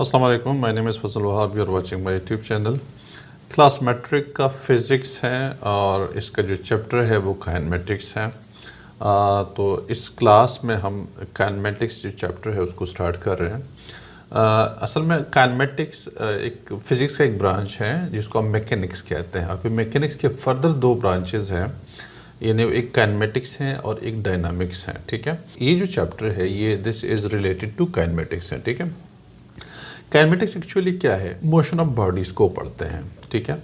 अस्सलाम वालेकुम, my name is Fazal Wahab, you are watching my YouTube channel. Class matric का physics है और इसका जो चैप्टर है वो काइनेमेटिक्स है। तो इस क्लास में हम काइनेमेटिक्स जो चैप्टर है उसको स्टार्ट कर रहे हैं। असल में काइनेमेटिक्स एक फ़िज़िक्स का एक ब्रांच है जिसको हम मैकेनिक्स कहते हैं, और फिर मैकेनिक्स के फर्दर दो ब्रांचेस हैं, यानी एक काइनेमेटिक्स है और एक डायनामिक्स है। ठीक है, ये जो चैप्टर है ये this is related to kinematics है। ठीक है, काइनेमेटिक्स एक्चुअली क्या है? मोशन ऑफ बॉडीज़ को पढ़ते हैं। ठीक है,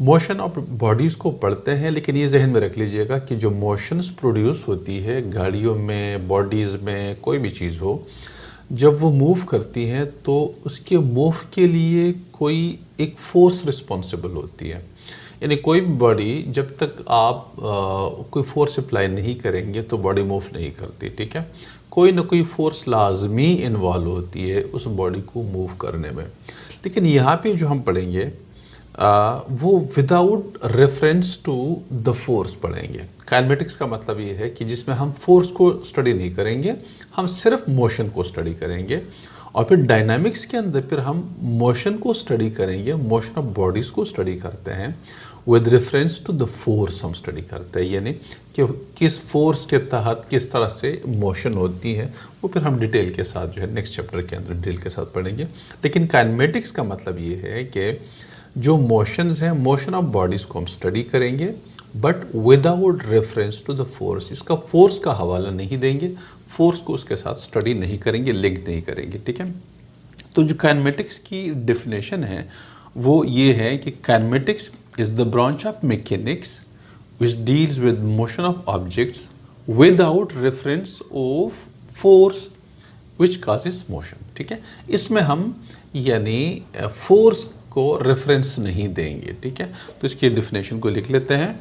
मोशन ऑफ बॉडीज़ को पढ़ते हैं, लेकिन ये जहन में रख लीजिएगा कि जो मोशंस प्रोड्यूस होती है गाड़ियों में, बॉडीज़ में, कोई भी चीज़ हो, जब वो मूव करती हैं तो उसके मूव के लिए कोई एक फोर्स रिस्पॉन्सिबल होती है। यानी कोई भी बॉडी जब तक आप कोई फोर्स अप्लाई नहीं करेंगे तो बॉडी मूव नहीं करती। ठीक है, कोई ना कोई फोर्स लाजमी इन्वॉल्व होती है उस बॉडी को मूव करने में। लेकिन यहाँ पे जो हम पढ़ेंगे वो without reference to the force पढ़ेंगे। काइनेमेटिक्स का मतलब ये है कि जिसमें हम फोर्स को स्टडी नहीं करेंगे, हम सिर्फ मोशन को स्टडी करेंगे। और फिर डायनामिक्स के अंदर फिर हम मोशन को स्टडी करेंगे, मोशन ऑफ बॉडीज़ को स्टडी करते हैं with reference to the force हम स्टडी करते हैं, यानी कि किस फोर्स के तहत किस तरह से मोशन होती है वो फिर हम डिटेल के साथ जो है नेक्स्ट चैप्टर के अंदर डिटेल के साथ पढ़ेंगे। लेकिन काइनेमेटिक्स का मतलब ये है कि जो मोशंस हैं, मोशन ऑफ बॉडीज़ को हम स्टडी करेंगे but without reference to the force. इसका फोर्स का हवाला नहीं देंगे, फोर्स को उसके साथ स्टडी नहीं करेंगे, लिंक नहीं करेंगे। ठीक है, तो जो काइनेमेटिक्स की डेफिनेशन है वो ये है कि kinematics is the branch of mechanics which deals with motion of objects without reference of force which causes motion. ठीक है, इसमें हम यानी फोर्स को रेफरेंस नहीं देंगे। ठीक है, तो इसकी डेफिनेशन को लिख लेते हैं।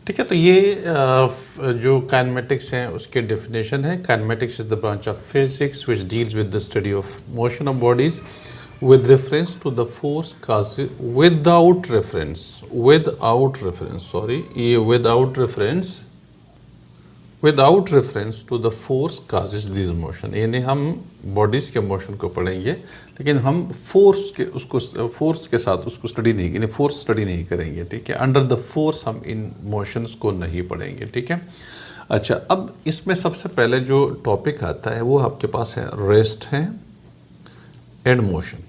ठीक है, तो ये जो काइनेमेटिक्स है उसके डेफिनेशन है। Kinematics is the branch of physics which deals with the study of motion of bodies with reference to the force causes without reference to the force causes this motion. यानी हम bodies के motion को पढ़ेंगे लेकिन हम force के साथ उसको स्टडी नहीं, यानी फोर्स स्टडी नहीं करेंगे। ठीक है, अंडर द फोर्स हम इन मोशंस को नहीं पढ़ेंगे। ठीक है, अच्छा, अब इसमें सबसे पहले जो टॉपिक आता है वो आपके पास है रेस्ट है एंड मोशन।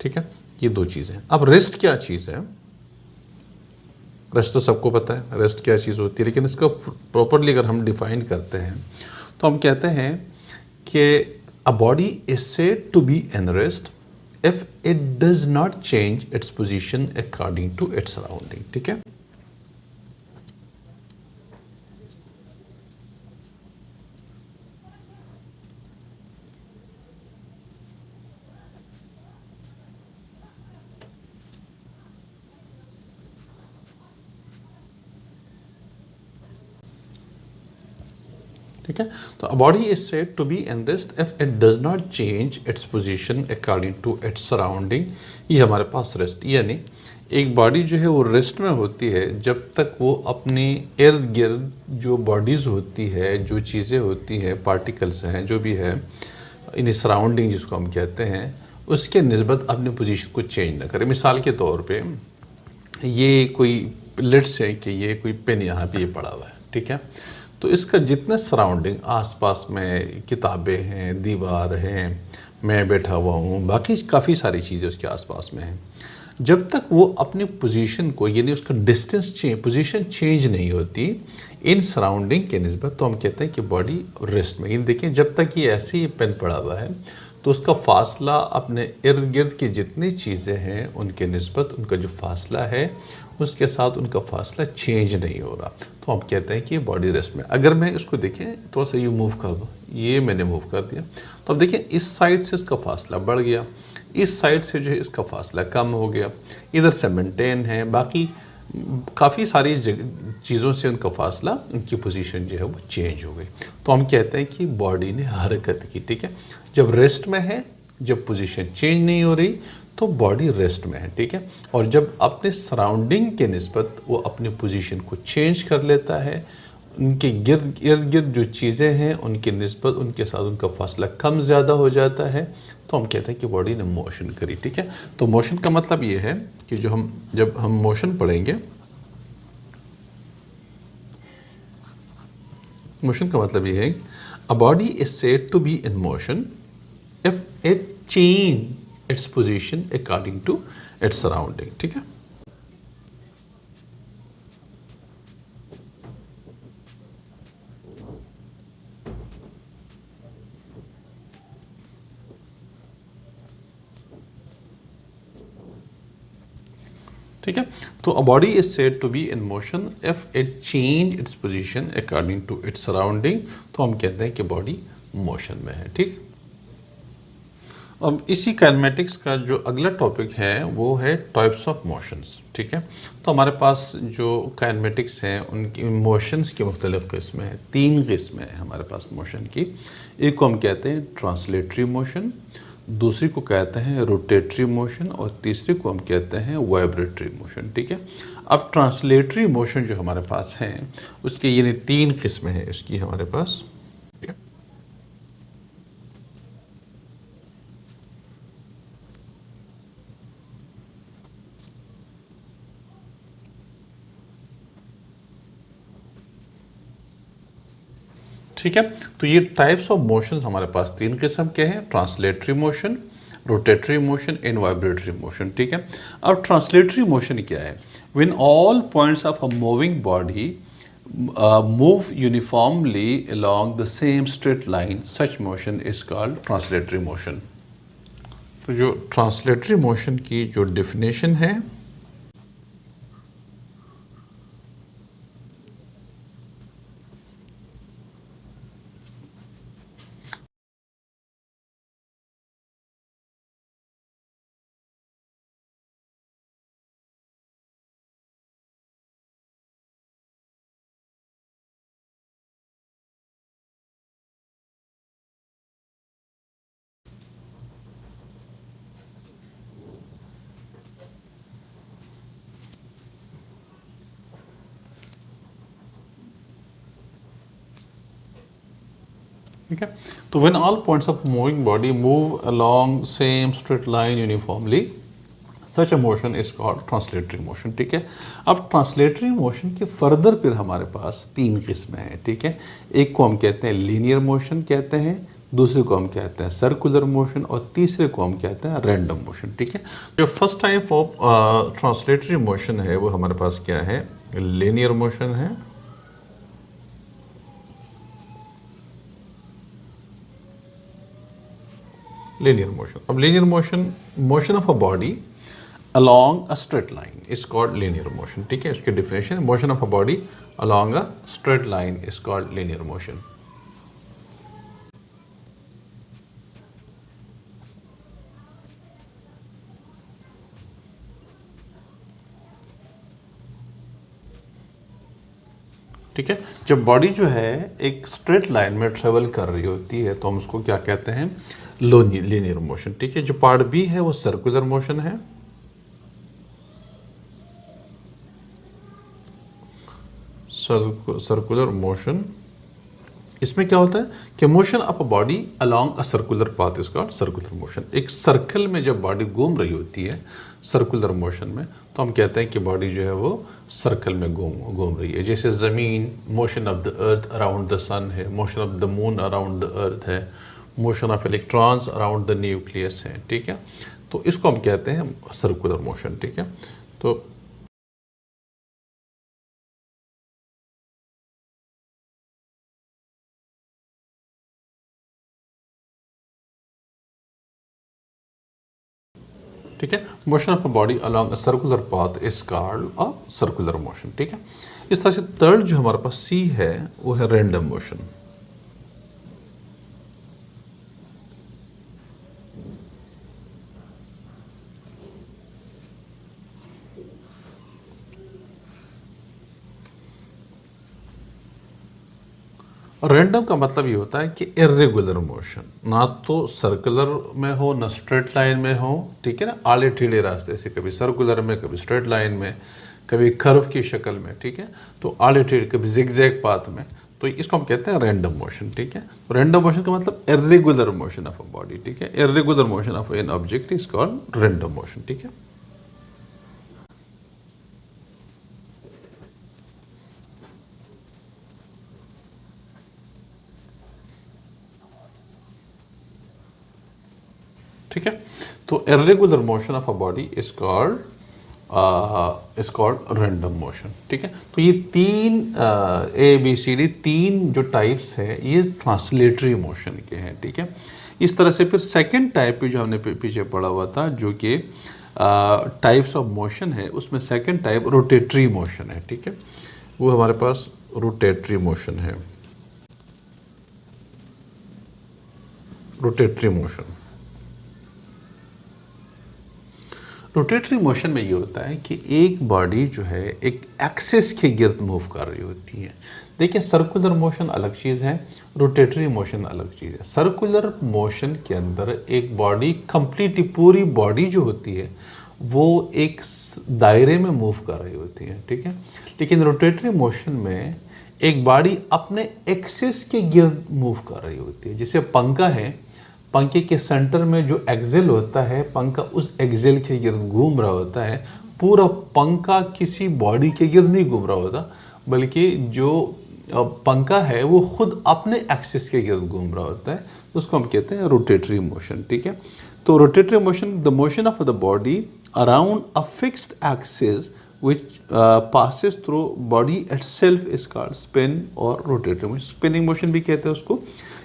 ठीक है, ये दो चीज़ें। अब रेस्ट क्या चीज़ है? रेस्ट तो सबको पता है रेस्ट क्या चीज़ होती है, लेकिन इसका प्रॉपरली अगर हम डिफाइन करते हैं तो हम कहते हैं कि a body is said to be in rest if it does not change its position according to its surrounding. ठीक है, ठीक है, तो a body is said to be in rest if it does not change its position according to its surrounding. ये हमारे पास rest, यानी एक body जो है वो रेस्ट में होती है जब तक वो अपनी इर्द गिर्द जो बॉडीज़ होती है, जो चीज़ें होती हैं, पार्टिकल्स हैं, जो भी है इन सराउंडिंग जिसको हम कहते हैं, उसके निस्बत अपनी पोजीशन को चेंज ना करे। मिसाल के तौर पे ये कोई लेट्स है कि ये कोई पेन यहाँ पे ये पड़ा हुआ है। ठीक है, तो इसका जितने सराउंडिंग आसपास में किताबें हैं, दीवार हैं, मैं बैठा हुआ हूँ, बाकी काफ़ी सारी चीज़ें उसके आसपास में हैं, जब तक वो अपनी पोजीशन को, यानी उसका पोजीशन चेंज नहीं होती इन सराउंडिंग के निस्बत, तो हम कहते हैं कि बॉडी रेस्ट में। इन देखें, जब तक ये ऐसे ही पेन पड़ा हुआ है तो उसका फासला अपने इर्द गिर्द की जितनी चीज़ें हैं उनके निस्बत, उनका जो फासला है उसके साथ उनका फासला चेंज नहीं हो रहा, तो तो हम कहते हैं कि बॉडी रेस्ट में। अगर मैं इसको देखें थोड़ा सा ये मूव कर दूँ, ये मैंने मूव कर दिया, तो अब देखिए इस साइड से इसका फासला बढ़ गया, इस साइड से जो है इसका फासला कम हो गया, इधर से मेंटेन है, बाकी काफ़ी सारी चीज़ों से उनका फासला, उनकी पोजीशन जो है वो चेंज हो गई। तो हम कहते हैं कि बॉडी ने हरकत की, ठीक है। जब रेस्ट में है, जब पोजीशन चेंज नहीं हो रही, तो बॉडी रेस्ट में है, ठीक है। और जब अपने सराउंडिंग के निस्बत वो अपनी पोजीशन को चेंज कर लेता है, उनके इर्द गिर्द जो चीज़ें हैं उनके निस्बत उनके साथ उनका फासला कम ज़्यादा हो जाता है, तो हम कहते हैं कि बॉडी ने मोशन करी, ठीक है। तो मोशन का मतलब ये है कि जब हम मोशन पढ़ेंगे, मोशन का मतलब ये है a body is said to be in motion if it change its position according to its surrounding, ठीक है। ठीक है। तो a body is said to be in motion if it change its position according to its surrounding, तो हम कहते हैं कि बॉडी मोशन में है, ठीक। अब इसी काइनेमेटिक्स का जो अगला टॉपिक है वो है टाइप्स ऑफ मोशंस, ठीक है। तो हमारे पास जो काइनेमेटिक्स हैं उनकी मोशंस की मुख्तलिफ किस्में हैं, 3 किस्में हैं हमारे पास मोशन की। एक को हम कहते हैं ट्रांसलेटरी मोशन, दूसरी को कहते हैं रोटेटरी मोशन, और तीसरी को हम कहते हैं वाइब्रेटरी मोशन, ठीक है। अब ट्रांसलेटरी मोशन जो हमारे पास हैं उसके यानी 3 किस्में हैं इसकी हमारे पास, ठीक है। ठीक है। तो ये टाइप्स ऑफ मोशंस हमारे पास 3 किस्म के हैं, translatory motion, rotatory motion and vibratory motion, ठीक है। अब ट्रांसलेटरी मोशन क्या है? When all points of a moving body move uniformly along the same straight line, such motion is called translatory motion. तो जो ट्रांसलेटरी मोशन की जो definition है, ठीक है। तो when all points of moving body move along same straight line uniformly, such a motion is called translatory motion, ठीक है। अब ट्रांसलेटरी मोशन के फर्दर फिर हमारे पास 3 किस्में हैं, ठीक है। एक को हम कहते हैं लीनियर मोशन कहते हैं, दूसरे को हम कहते हैं सर्कुलर मोशन, और तीसरे को हम कहते हैं रैंडम मोशन, ठीक है। जो first type of translatory motion है वो हमारे पास क्या है? लीनियर मोशन है। Linear motion. अब linear motion of a body along a straight line is called linear motion, ठीक है। इसकी definition, motion of a body along a straight line is called linear motion. ठीक है। जब बॉडी जो है एक स्ट्रेट लाइन में ट्रेवल कर रही होती है तो हम उसको क्या कहते हैं? लीनियर मोशन, ठीक है। जो पार्ट बी है वो सर्कुलर मोशन है। सर्कुलर मोशन, इसमें क्या होता है कि motion of a body along a circular path is called circular motion. एक सर्कल में जब बॉडी घूम रही होती है सर्कुलर मोशन में, तो हम कहते हैं कि बॉडी जो है वो सर्कल में घूम रही है। जैसे ज़मीन, motion of the earth around the sun है, motion of the moon around the earth है, motion of electrons around the nucleus है, ठीक है। तो इसको हम कहते हैं सर्कुलर मोशन, ठीक है। तो ठीक है। Motion of a body along a circular path is called a circular motion, ठीक है। इस तरह से थर्ड जो हमारे पास सी है वो है रैंडम मोशन। रैंडम का मतलब ये होता है कि इरेगुलर मोशन, ना तो सर्कुलर में हो ना स्ट्रेट लाइन में हो, ठीक है ना, आड़े टेढ़े रास्ते से, कभी सर्कुलर में कभी स्ट्रेट लाइन में कभी कर्व की शक्ल में, ठीक है, तो आड़े टेढ़े कभी जिगजैग पाथ में, तो इसको हम कहते हैं रैंडम मोशन, ठीक है। रैंडम मोशन का मतलब irregular motion of a body, ठीक है। Irregular motion of an object is called random motion, ठीक है। ठीक है, तो irregular motion of a body is called random motion, ठीक है। तो ये तीन ABCD तीन जो टाइप्स हैं ये ट्रांसलेटरी मोशन के हैं, ठीक है। इस तरह से फिर सेकंड टाइप जो हमने पीछे पढ़ा हुआ था जो कि टाइप्स ऑफ मोशन है, उसमें सेकंड टाइप रोटेटरी मोशन है, ठीक है। वो हमारे पास रोटेटरी मोशन है, रोटेटरी मोशन। रोटेटरी मोशन में ये होता है कि एक बॉडी जो है एक एक्सिस के गिर्द मूव कर रही होती है। देखिए, सर्कुलर मोशन अलग चीज़ है, रोटेटरी मोशन अलग चीज़ है। सर्कुलर मोशन के अंदर एक बॉडी कंप्लीटली पूरी बॉडी जो होती है वो एक दायरे में मूव कर रही होती है, ठीक है। लेकिन रोटेटरी मोशन में एक बॉडी अपने एक्सिस के गिर्द मूव कर रही होती है। जैसे पंखा है, पंखे के सेंटर में जो एक्सेल होता है, पंखा उस एक्सेल के गिर्द घूम रहा होता है। पूरा पंखा किसी बॉडी के गिर्द नहीं घूम रहा होता, बल्कि जो पंखा है वो खुद अपने एक्सिस के गिर्द घूम रहा होता है, उसको हम कहते हैं रोटेटरी मोशन, ठीक है। तो rotatory motion, the motion of the body around a fixed axis which passes through body itself is called spin और रोटेटरी मोशन। स्पिनिंग मोशन भी कहते हैं उसको,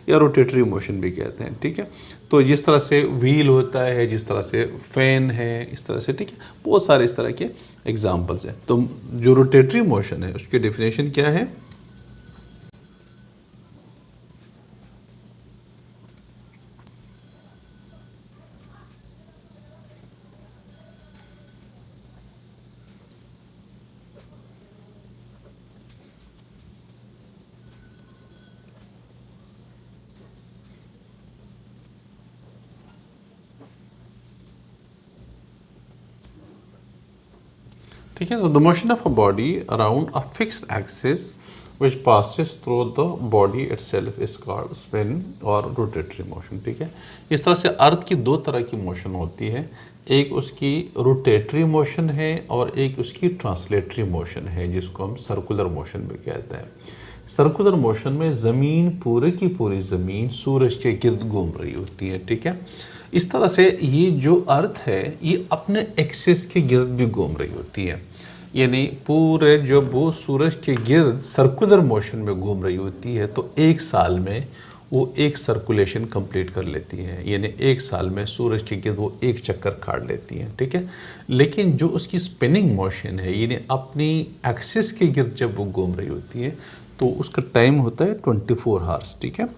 या रोटेटरी मोशन भी कहते हैं, ठीक है। तो जिस तरह से व्हील होता है, जिस तरह से फैन है, इस तरह से, ठीक है, बहुत सारे इस तरह के एग्जांपल्स हैं। तो जो रोटेटरी मोशन है उसकी डेफिनेशन क्या है? ठीक है, तो the motion of a body around a fixed axis which passes through the body itself is called spin और रोटेटरी मोशन, ठीक है। इस तरह से अर्थ की दो तरह की मोशन होती है, एक उसकी रोटेटरी मोशन है और एक उसकी ट्रांसलेटरी मोशन है, जिसको हम सर्कुलर मोशन भी कहते हैं। सर्कुलर मोशन में ज़मीन, पूरे की पूरी ज़मीन सूरज के गिर्द घूम रही होती है, ठीक है। इस तरह से ये जो अर्थ है ये अपने एक्सिस के गिर्द भी घूम रही होती है, यानी पूरे जब वो सूरज के गिर्द सर्कुलर मोशन में घूम रही होती है तो एक साल में वो एक सर्कुलेशन कंप्लीट कर लेती है, यानी एक साल में सूरज के गिर्द वो एक चक्कर काट लेती है, ठीक है। लेकिन जो उसकी स्पिनिंग मोशन है, यानी अपनी एक्सिस के गिर्द जब वो घूम रही होती है तो उसका टाइम होता है 24 आवर्स, ठीक है।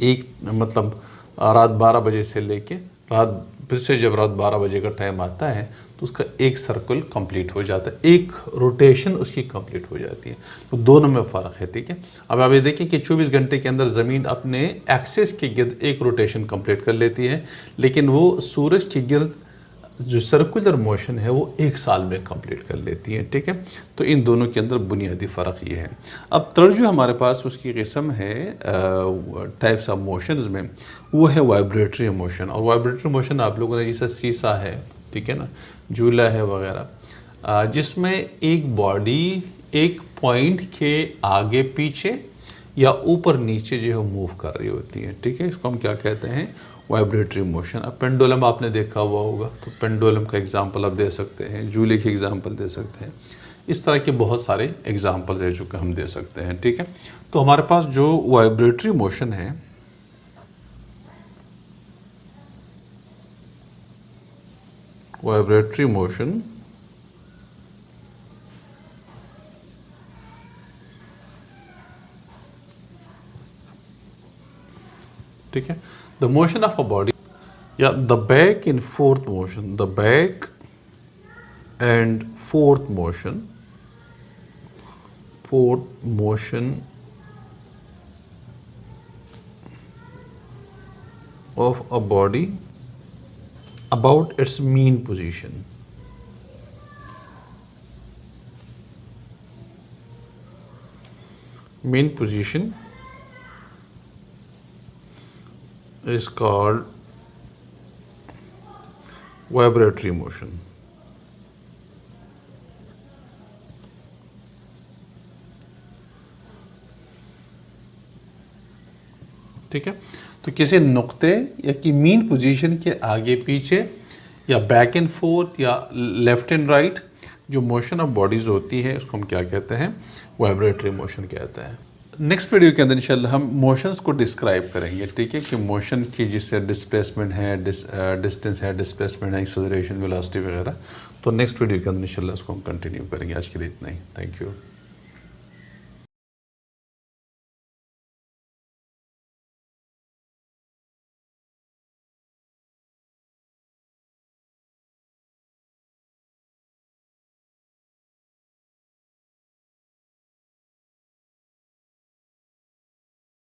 एक मतलब रात 12 बजे से लेके रात, फिर से जब रात 12 बजे का टाइम आता है तो उसका एक सर्कल कंप्लीट हो जाता है, एक रोटेशन उसकी कंप्लीट हो जाती है। तो दोनों में फ़र्क है, ठीक है। अब आप ये देखें कि 24 घंटे के अंदर ज़मीन अपने एक्सिस के गिर्द एक रोटेशन कंप्लीट कर लेती है, लेकिन वो सूरज के गिर्द जो सर्कुलर मोशन है वो एक साल में कंप्लीट कर लेती है, ठीक है। तो इन दोनों के अंदर बुनियादी फ़र्क ये है। अब थर्ड जो हमारे पास उसकी किस्म है टाइप्स ऑफ मोशंस में, वो है वाइब्रेटरी मोशन। और वाइब्रेटरी मोशन आप लोगों ने, जैसे सीसा है, ठीक है ना, झूला है वगैरह, जिसमें एक बॉडी एक पॉइंट के आगे पीछे या ऊपर नीचे जो है मूव कर रही होती है, ठीक है। इसको हम क्या कहते हैं? Vibratory motion. अब पेंडुलम आपने देखा हुआ होगा, तो पेंडुलम का एग्जांपल आप दे सकते हैं, झूले की एग्जांपल दे सकते हैं। इस तरह के बहुत सारे एग्जांपल्स हैं जो कि हम दे सकते हैं, ठीक है। तो हमारे पास जो वाइब्रेटरी मोशन है, वाइब्रेटरी मोशन ठीक है, the motion of a body या the back in forth motion, the back and forth motion of a body about its mean position. Mean position is called vibratory motion. ठीक है, तो किसी नुक्ते या कि मीन पोजीशन के आगे पीछे या बैक एंड फोर्थ या लेफ्ट एंड राइट जो मोशन ऑफ बॉडीज़ होती है उसको हम क्या कहते हैं, वाइब्रेटरी मोशन कहते हैं। नेक्स्ट वीडियो के अंदर इंशाल्लाह हम मोशंस को डिस्क्राइब करेंगे, ठीक है, कि मोशन की जिससे डिस्प्लेसमेंट है, डिस्टेंस है, डिस्प्लेसमेंट है, एक्सेलरेशन, वेलोसिटी वगैरह। तो नेक्स्ट वीडियो के अंदर इंशाल्लाह उसको हम कंटिन्यू करेंगे। आज के लिए इतना ही, थैंक यू।